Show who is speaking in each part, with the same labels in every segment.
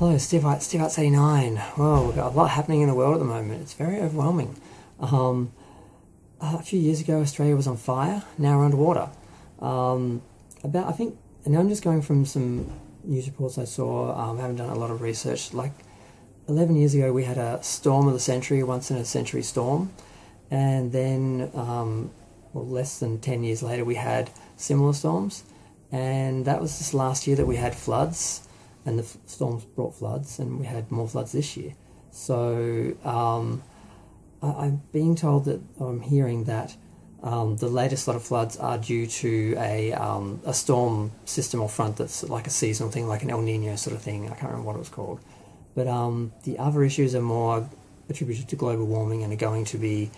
Speaker 1: Hello, Steve Arts 89. Whoa, we've got a lot happening in the world at the moment. It's very overwhelming. A few years ago, Australia was on fire. Now we're underwater. I think, and I'm just going from some news reports I saw. I haven't done a lot of research. Like 11 years ago, we had a storm of the century, once in a century storm, and then, less than 10 years later, we had similar storms, and that was this last year that we had floods. And the storms brought floods, and we had more floods this year. So I'm being told that, or I'm hearing that the latest lot of floods are due to a storm system or front that's like a seasonal thing, like an El Nino sort of thing. I can't remember what it was called. But the other issues are more attributed to global warming and are going to be,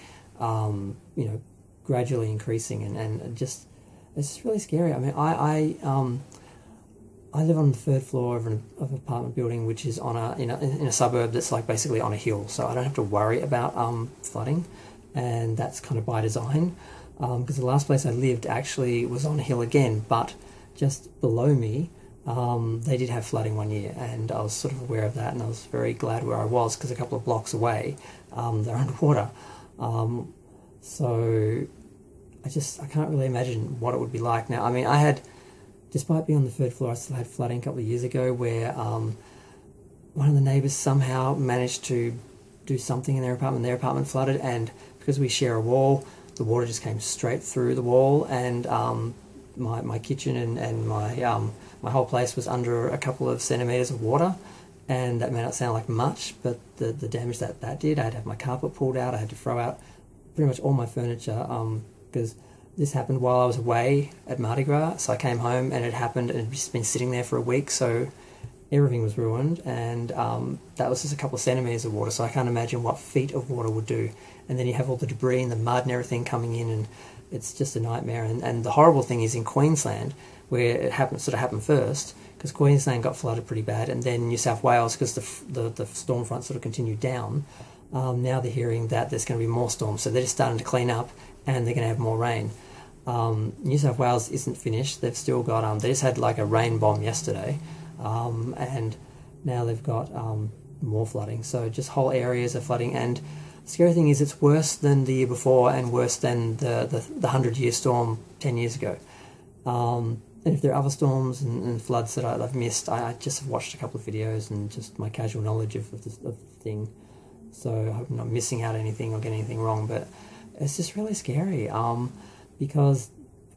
Speaker 1: gradually increasing, and just it's just really scary. I mean, I live on the third floor of an apartment building, which is on in a suburb that's like basically on a hill, so I don't have to worry about flooding, and that's kind of by design, because the last place I lived actually was on a hill again, but just below me, they did have flooding one year, and I was sort of aware of that, and I was very glad where I was, because a couple of blocks away, they're underwater. So I can't really imagine what it would be like now. I mean, despite being on the third floor, I still had flooding a couple of years ago where one of the neighbours somehow managed to do something in their apartment flooded, and because we share a wall, the water just came straight through the wall, and my kitchen and my whole place was under a couple of centimetres of water, and that may not sound like much, but the damage that did, I had to have my carpet pulled out, I had to throw out pretty much all my furniture, because this happened while I was away at Mardi Gras, so I came home and it happened and it had just been sitting there for a week, so everything was ruined, and that was just a couple of centimetres of water, so I can't imagine what feet of water would do. And then you have all the debris and the mud and everything coming in, and it's just a nightmare. And the horrible thing is in Queensland, where it happened first, because Queensland got flooded pretty bad, and then New South Wales, because the storm front sort of continued down, now they're hearing that there's going to be more storms, so they're just starting to clean up, and they're going to have more rain. New South Wales isn't finished. They've still got, they just had like a rain bomb yesterday, and now they've got more flooding. So just whole areas are flooding, and the scary thing is it's worse than the year before and worse than the 100-year storm 10 years ago. And if there are other storms and floods that I've missed, I just have watched a couple of videos and just my casual knowledge of the thing. So I hope I'm not missing out anything or getting anything wrong, but it's just really scary. Because,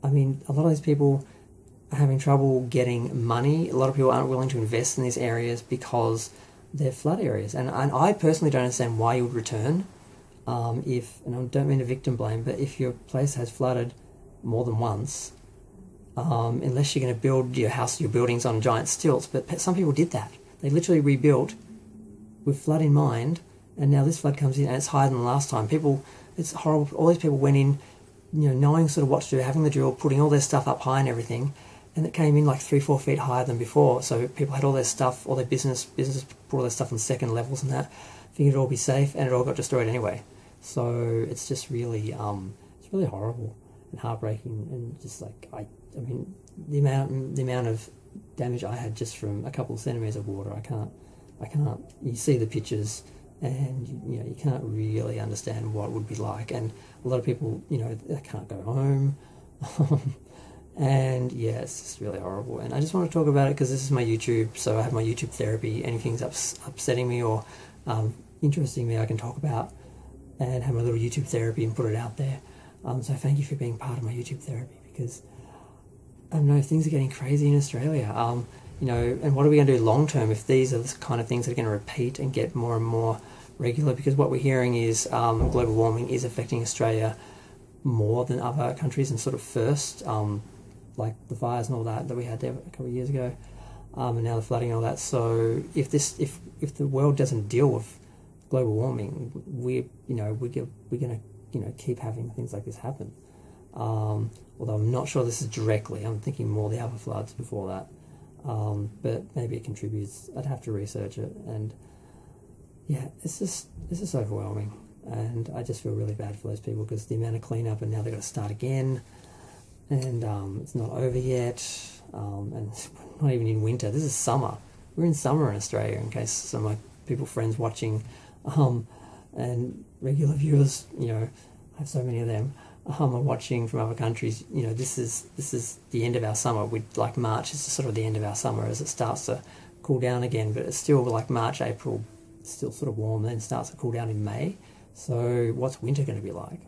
Speaker 1: I mean, a lot of these people are having trouble getting money. A lot of people aren't willing to invest in these areas because they're flood areas. And I personally don't understand why you would return and I don't mean to victim blame, but if your place has flooded more than once, unless you're going to build your house, your buildings on giant stilts. But some people did that. They literally rebuilt with flood in mind, and now this flood comes in and it's higher than the last time. It's horrible. All these people went in, knowing sort of what to do, having the drill, putting all their stuff up high and everything, and it came in like 3-4 feet higher than before. So people had all their stuff, all their business put all their stuff on second levels and that, thinking it'd all be safe, and it all got destroyed anyway. So it's just really, it's really horrible and heartbreaking, and just like I mean, the amount of damage I had just from a couple of centimetres of water, I can't. You see the pictures, and you can't really understand what it would be like, and a lot of people, they can't go home, and yeah, it's just really horrible. And I just want to talk about it because this is my YouTube, so I have my YouTube therapy. Anything's upsetting me or interesting me, I can talk about and have my little YouTube therapy and put it out there. So thank you for being part of my YouTube therapy, because I know things are getting crazy in Australia. And what are we going to do long term if these are the kind of things that are going to repeat and get more and more regular? Because what we're hearing is global warming is affecting Australia more than other countries, and sort of first, like the fires and all that we had there a couple of years ago, and now the flooding and all that. So if the world doesn't deal with global warming, we're going to keep having things like this happen. Although I'm not sure this is directly. I'm thinking more the other floods before that. But maybe it contributes. I'd have to research it, and yeah, it's just overwhelming, and I just feel really bad for those people, because the amount of cleanup, and now they've got to start again, and it's not over yet, and it's not even in winter. This is summer. we're in summer in Australia, in case some of my people, friends watching, and regular viewers, you know, I have so many of them, are watching from other countries. You know, this is the end of our summer. Like March is sort of the end of our summer as it starts to cool down again, but it's still like March, April, still sort of warm, then starts to cool down in May. So what's winter going to be like?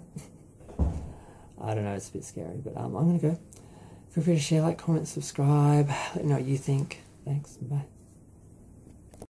Speaker 1: I don't know, it's a bit scary, but I'm going to go. Feel free to share, like, comment, subscribe, let me know what you think. Thanks, bye.